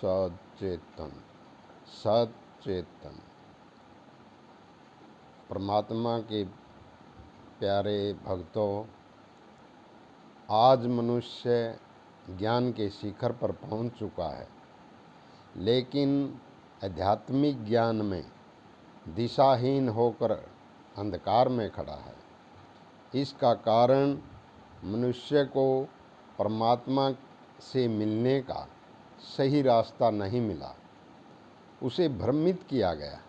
सचेतन सचेतन। परमात्मा के प्यारे भक्तों, आज मनुष्य ज्ञान के शिखर पर पहुंच चुका है, लेकिन आध्यात्मिक ज्ञान में दिशाहीन होकर अंधकार में खड़ा है। इसका कारण मनुष्य को परमात्मा से मिलने का सही रास्ता नहीं मिला, उसे भ्रमित किया गया।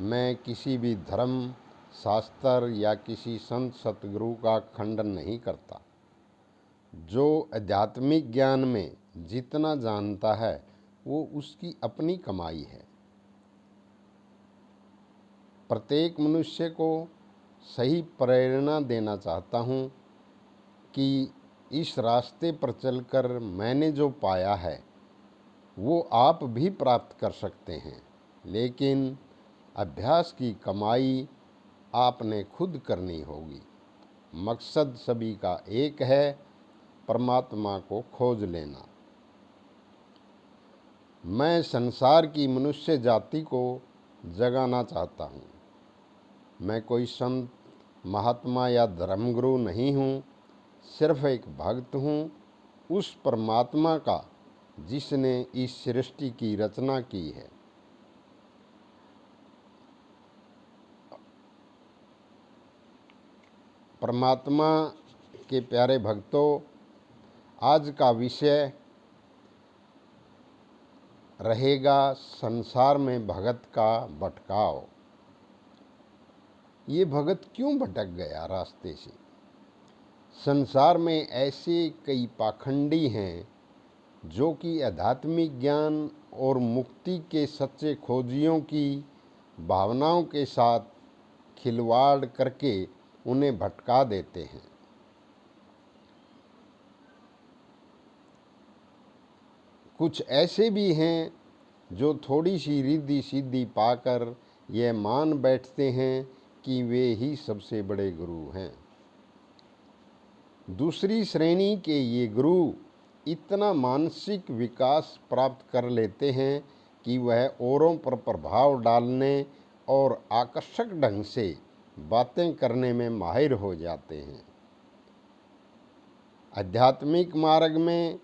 मैं किसी भी धर्म शास्त्र या किसी संत सतगुरु का खंडन नहीं करता। जो आध्यात्मिक ज्ञान में जितना जानता है वो उसकी अपनी कमाई है। प्रत्येक मनुष्य को सही प्रेरणा देना चाहता हूँ कि इस रास्ते पर चलकर मैंने जो पाया है वो आप भी प्राप्त कर सकते हैं, लेकिन अभ्यास की कमाई आपने खुद करनी होगी। मकसद सभी का एक है, परमात्मा को खोज लेना। मैं संसार की मनुष्य जाति को जगाना चाहता हूँ। मैं कोई संत, महात्मा या धर्मगुरु नहीं हूँ, सिर्फ एक भक्त हूँ उस परमात्मा का जिसने इस सृष्टि की रचना की है। परमात्मा के प्यारे भक्तों, आज का विषय रहेगा संसार में भगत का भटकाव। ये भगत क्यों भटक गया रास्ते से? संसार में ऐसे कई पाखंडी हैं जो कि आध्यात्मिक ज्ञान और मुक्ति के सच्चे खोजियों की भावनाओं के साथ खिलवाड़ करके उन्हें भटका देते हैं। कुछ ऐसे भी हैं जो थोड़ी सी रिद्धि सिद्धि पाकर यह मान बैठते हैं कि वे ही सबसे बड़े गुरु हैं। दूसरी श्रेणी के ये गुरु इतना मानसिक विकास प्राप्त कर लेते हैं कि वह औरों पर प्रभाव डालने और आकर्षक ढंग से बातें करने में माहिर हो जाते हैं। आध्यात्मिक मार्ग में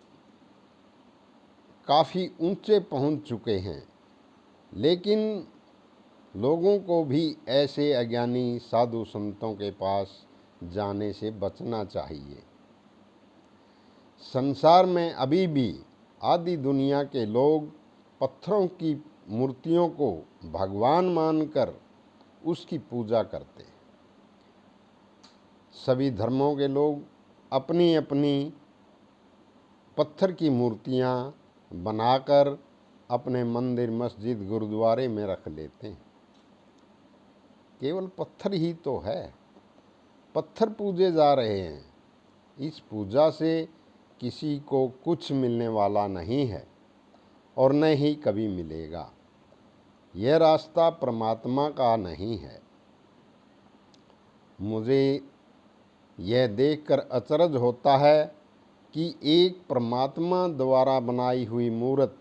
काफ़ी ऊंचे पहुंच चुके हैं, लेकिन लोगों को भी ऐसे अज्ञानी साधु संतों के पास जाने से बचना चाहिए। संसार में अभी भी आधी दुनिया के लोग पत्थरों की मूर्तियों को भगवान मानकर उसकी पूजा करते हैं। सभी धर्मों के लोग अपनी अपनी पत्थर की मूर्तियां बनाकर अपने मंदिर, मस्जिद, गुरुद्वारे में रख लेते हैं। केवल पत्थर ही तो है, पत्थर पूजे जा रहे हैं। इस पूजा से किसी को कुछ मिलने वाला नहीं है और न ही कभी मिलेगा। यह रास्ता परमात्मा का नहीं है। मुझे यह देखकर अचरज होता है कि एक परमात्मा द्वारा बनाई हुई मूर्त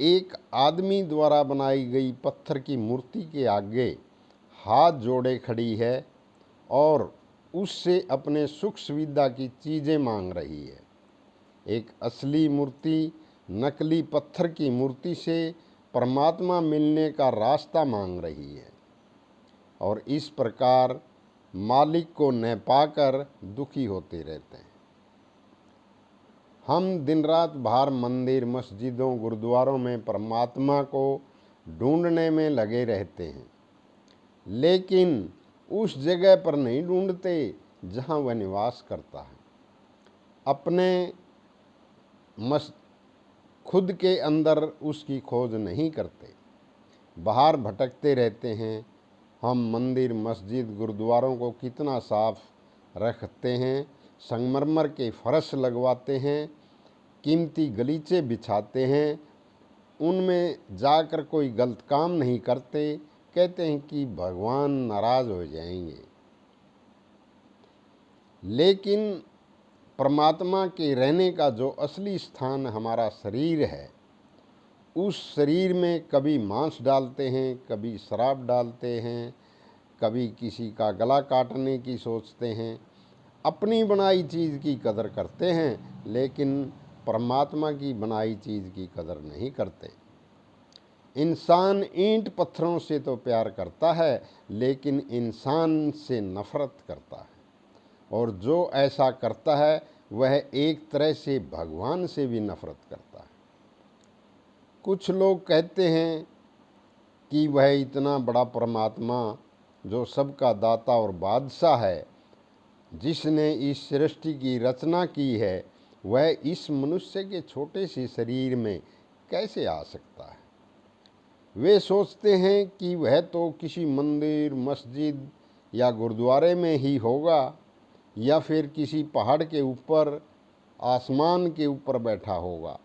एक आदमी द्वारा बनाई गई पत्थर की मूर्ति के आगे हाथ जोड़े खड़ी है और उससे अपने सुख सुविधा की चीज़ें मांग रही है। एक असली मूर्ति नकली पत्थर की मूर्ति से परमात्मा मिलने का रास्ता मांग रही है और इस प्रकार मालिक को न पाकर दुखी होते रहते हैं। हम दिन रात बाहर मंदिर, मस्जिदों, गुरुद्वारों में परमात्मा को ढूंढने में लगे रहते हैं, लेकिन उस जगह पर नहीं ढूंढते जहां वह निवास करता है। अपने खुद के अंदर उसकी खोज नहीं करते, बाहर भटकते रहते हैं। हम मंदिर, मस्जिद, गुरुद्वारों को कितना साफ रखते हैं, संगमरमर के फर्श लगवाते हैं, कीमती गलीचे बिछाते हैं, उनमें जाकर कोई गलत काम नहीं करते, कहते हैं कि भगवान नाराज हो जाएंगे। लेकिन परमात्मा के रहने का जो असली स्थान हमारा शरीर है, उस शरीर में कभी मांस डालते हैं, कभी शराब डालते हैं, कभी किसी का गला काटने की सोचते हैं, अपनी बनाई चीज़ की कदर करते हैं, लेकिन परमात्मा की बनाई चीज़ की कदर नहीं करते। इंसान ईंट पत्थरों से तो प्यार करता है, लेकिन इंसान से नफ़रत करता है, और जो ऐसा करता है वह एक तरह से भगवान से भी नफ़रत करता है। कुछ लोग कहते हैं कि वह इतना बड़ा परमात्मा जो सबका दाता और बादशाह है, जिसने इस सृष्टि की रचना की है, वह इस मनुष्य के छोटे से शरीर में कैसे आ सकता है। वे सोचते हैं कि वह तो किसी मंदिर, मस्जिद या गुरुद्वारे में ही होगा, या फिर किसी पहाड़ के ऊपर, आसमान के ऊपर बैठा होगा।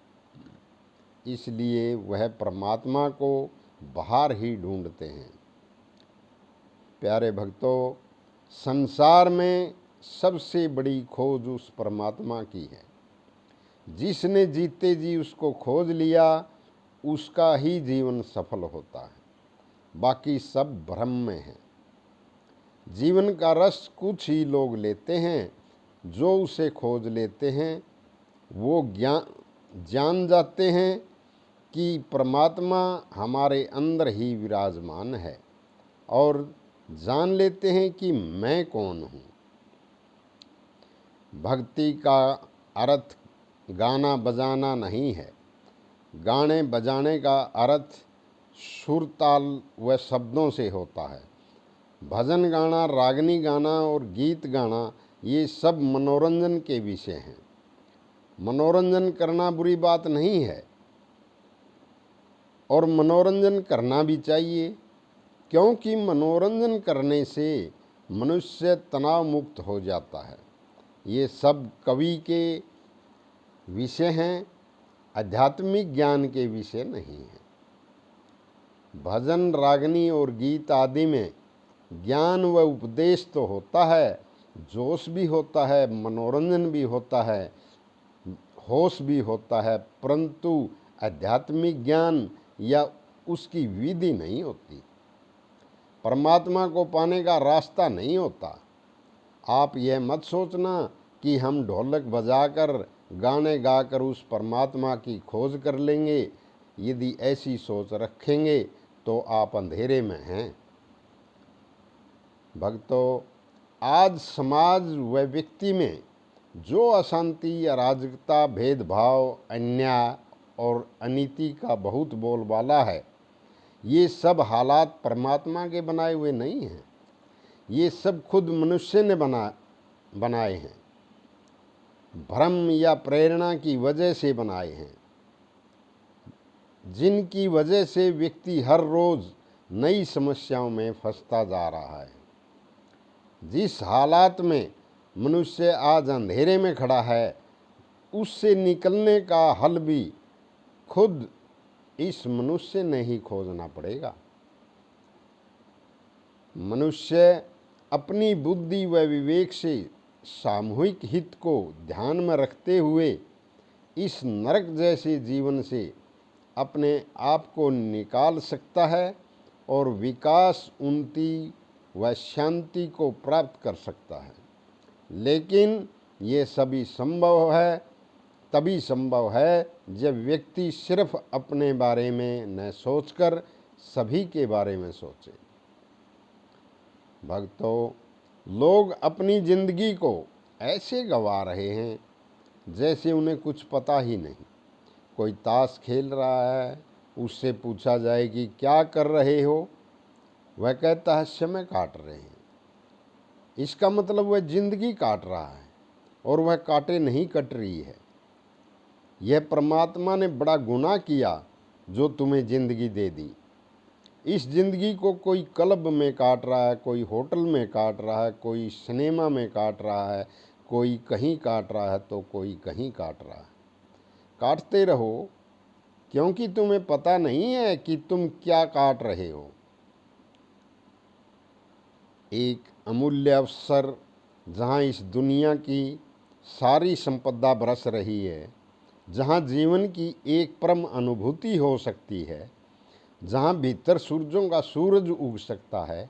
इसलिए वह परमात्मा को बाहर ही ढूंढते हैं। प्यारे भक्तों, संसार में सबसे बड़ी खोज उस परमात्मा की है। जिसने जीते जी उसको खोज लिया, उसका ही जीवन सफल होता है, बाकी सब भ्रम में है। जीवन का रस कुछ ही लोग लेते हैं। जो उसे खोज लेते हैं वो जान जाते हैं कि परमात्मा हमारे अंदर ही विराजमान है, और जान लेते हैं कि मैं कौन हूँ। भक्ति का अर्थ गाना बजाना नहीं है। गाने बजाने का अर्थ सुर, ताल व शब्दों से होता है। भजन गाना, रागनी गाना और गीत गाना, ये सब मनोरंजन के विषय हैं। मनोरंजन करना बुरी बात नहीं है, और मनोरंजन करना भी चाहिए, क्योंकि मनोरंजन करने से मनुष्य तनाव मुक्त हो जाता है। ये सब कवि के विषय हैं, आध्यात्मिक ज्ञान के विषय नहीं हैं। भजन, रागनी और गीत आदि में ज्ञान व उपदेश तो होता है, जोश भी होता है, मनोरंजन भी होता है, होश भी होता है, परंतु आध्यात्मिक ज्ञान या उसकी विधि नहीं होती। परमात्मा को पाने का रास्ता नहीं होता। आप यह मत सोचना कि हम ढोलक बजाकर, गाने गाकर उस परमात्मा की खोज कर लेंगे। यदि ऐसी सोच रखेंगे तो आप अंधेरे में हैं। भक्तों, आज समाज व व्यक्ति में जो अशांति, अराजकता, भेदभाव, अन्याय और अनीति का बहुत बोलबाला है, ये सब हालात परमात्मा के बनाए हुए नहीं हैं। ये सब खुद मनुष्य ने बनाए हैं, भ्रम या प्रेरणा की वजह से बनाए हैं, जिनकी वजह से व्यक्ति हर रोज नई समस्याओं में फंसता जा रहा है। जिस हालात में मनुष्य आज अंधेरे में खड़ा है, उससे निकलने का हल भी खुद इस मनुष्य ने ही खोजना पड़ेगा। मनुष्य अपनी बुद्धि व विवेक से सामूहिक हित को ध्यान में रखते हुए इस नरक जैसे जीवन से अपने आप को निकाल सकता है, और विकास, उन्नति व शांति को प्राप्त कर सकता है। लेकिन ये तभी संभव है जब व्यक्ति सिर्फ अपने बारे में न सोचकर सभी के बारे में सोचे। भक्तों, लोग अपनी जिंदगी को ऐसे गंवा रहे हैं जैसे उन्हें कुछ पता ही नहीं। कोई ताश खेल रहा है, उससे पूछा जाए कि क्या कर रहे हो, वह कहता है समय काट रहे हैं। इसका मतलब वह जिंदगी काट रहा है, और वह काटे नहीं कट रही है। यह परमात्मा ने बड़ा गुनाह किया जो तुम्हें जिंदगी दे दी। इस जिंदगी को कोई क्लब में काट रहा है, कोई होटल में काट रहा है, कोई सिनेमा में काट रहा है, कोई कहीं काट रहा है, तो कोई कहीं काट रहा है। काटते रहो, क्योंकि तुम्हें पता नहीं है कि तुम क्या काट रहे हो। एक अमूल्य अवसर जहाँ इस दुनिया की सारी संपदा बरस रही है, जहाँ जीवन की एक परम अनुभूति हो सकती है, जहाँ भीतर सूरजों का सूरज उग सकता है,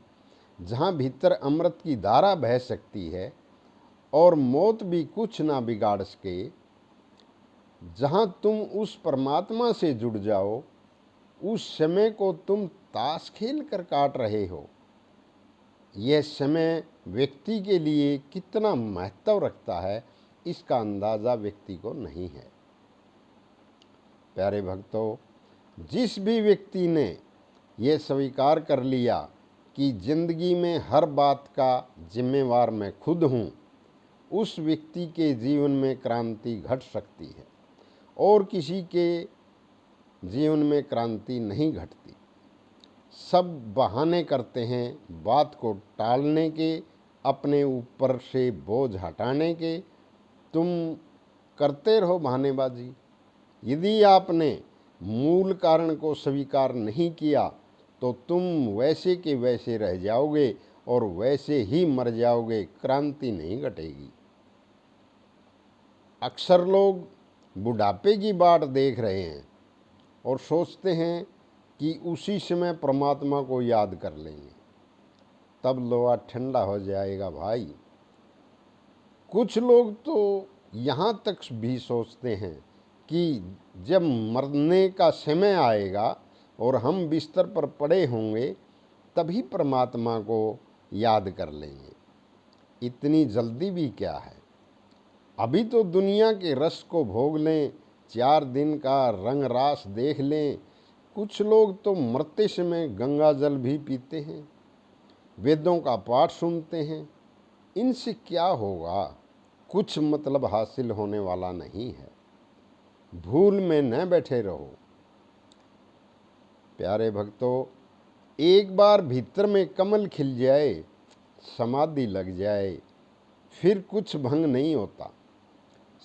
जहाँ भीतर अमृत की धारा बह सकती है और मौत भी कुछ ना बिगाड़ सके, जहाँ तुम उस परमात्मा से जुड़ जाओ, उस समय को तुम ताश खेल कर काट रहे हो। यह समय व्यक्ति के लिए कितना महत्व रखता है, इसका अंदाज़ा व्यक्ति को नहीं है। प्यारे भक्तों, जिस भी व्यक्ति ने यह स्वीकार कर लिया कि जिंदगी में हर बात का जिम्मेवार मैं खुद हूँ, उस व्यक्ति के जीवन में क्रांति घट सकती है और किसी के जीवन में क्रांति नहीं घटती। सब बहाने करते हैं बात को टालने के, अपने ऊपर से बोझ हटाने के। तुम करते रहो बहानेबाजी। यदि आपने मूल कारण को स्वीकार नहीं किया तो तुम वैसे के वैसे रह जाओगे और वैसे ही मर जाओगे, क्रांति नहीं घटेगी। अक्सर लोग बुढ़ापे की बाट देख रहे हैं और सोचते हैं कि उसी समय परमात्मा को याद कर लेंगे, तब लोहा ठंडा हो जाएगा भाई। कुछ लोग तो यहाँ तक भी सोचते हैं कि जब मरने का समय आएगा और हम बिस्तर पर पड़े होंगे तभी परमात्मा को याद कर लेंगे। इतनी जल्दी भी क्या है, अभी तो दुनिया के रस को भोग लें, 4 दिन का रंग रास देख लें। कुछ लोग तो मरते समय गंगा जल भी पीते हैं, वेदों का पाठ सुनते हैं। इनसे क्या होगा, कुछ मतलब हासिल होने वाला नहीं है। भूल में न बैठे रहो। प्यारे भक्तों, एक बार भीतर में कमल खिल जाए, समाधि लग जाए, फिर कुछ भंग नहीं होता।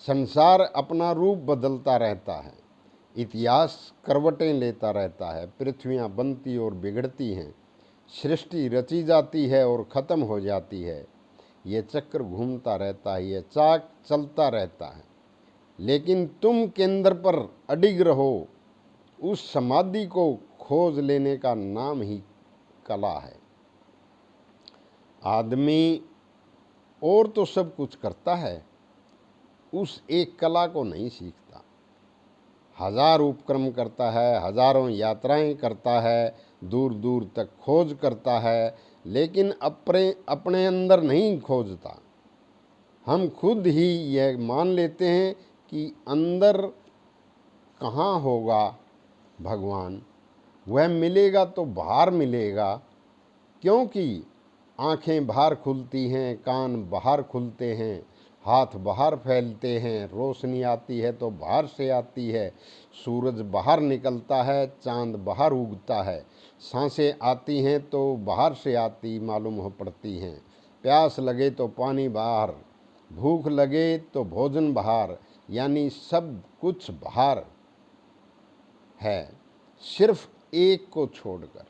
संसार अपना रूप बदलता रहता है, इतिहास करवटें लेता रहता है, पृथ्वियाँ बनती और बिगड़ती हैं, सृष्टि रची जाती है और ख़त्म हो जाती है। ये चक्र घूमता रहता है, ये चाक चलता रहता है, लेकिन तुम केंद्र पर अडिग रहो। उस समाधि को खोज लेने का नाम ही कला है। आदमी और तो सब कुछ करता है, उस एक कला को नहीं सीखता। हजार उपक्रम करता है, हजारों यात्राएं करता है, दूर दूर तक खोज करता है, लेकिन अपने अंदर नहीं खोजता। हम खुद ही यह मान लेते हैं कि अंदर कहाँ होगा भगवान, वह मिलेगा तो बाहर मिलेगा। क्योंकि आंखें बाहर खुलती हैं, कान बाहर खुलते हैं, हाथ बाहर फैलते हैं, रोशनी आती है तो बाहर से आती है, सूरज बाहर निकलता है, चांद बाहर उगता है, सांसें आती हैं तो बाहर से आती मालूम हो पड़ती हैं, प्यास लगे तो पानी बाहर, भूख लगे तो भोजन बाहर, यानी सब कुछ बाहर है, सिर्फ एक को छोड़कर,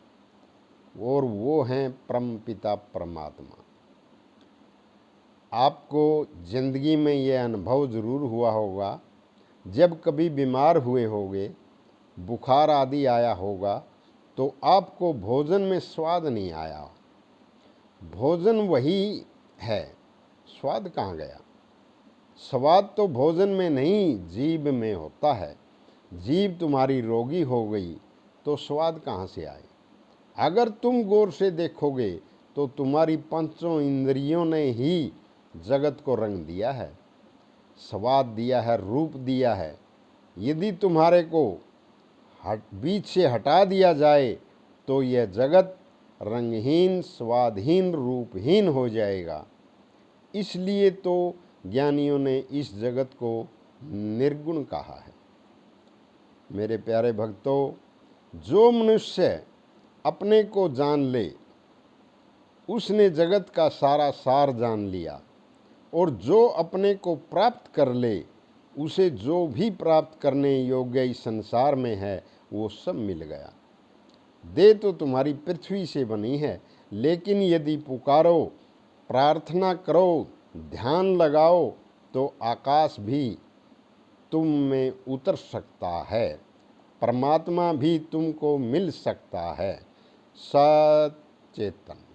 और वो हैं परम पिता परमात्मा। आपको ज़िंदगी में यह अनुभव ज़रूर हुआ होगा, जब कभी बीमार हुए होगे, बुखार आदि आया होगा, तो आपको भोजन में स्वाद नहीं आया। भोजन वही है, स्वाद कहाँ गया? स्वाद तो भोजन में नहीं, जीभ में होता है। जीभ तुम्हारी रोगी हो गई तो स्वाद कहाँ से आए? अगर तुम गौर से देखोगे तो तुम्हारी पंचों इंद्रियों ने ही जगत को रंग दिया है, स्वाद दिया है, रूप दिया है। यदि तुम्हारे को बीच से हटा दिया जाए तो यह जगत रंगहीन, स्वादहीन, रूपहीन हो जाएगा। इसलिए तो ज्ञानियों ने इस जगत को निर्गुण कहा है। मेरे प्यारे भक्तों, जो मनुष्य अपने को जान ले, उसने जगत का सारा सार जान लिया, और जो अपने को प्राप्त कर ले, उसे जो भी प्राप्त करने योग्य इस संसार में है वो सब मिल गया। देह तो तुम्हारी पृथ्वी से बनी है, लेकिन यदि पुकारो, प्रार्थना करो, ध्यान लगाओ, तो आकाश भी तुम में उतर सकता है, परमात्मा भी तुमको मिल सकता है। सचेतन।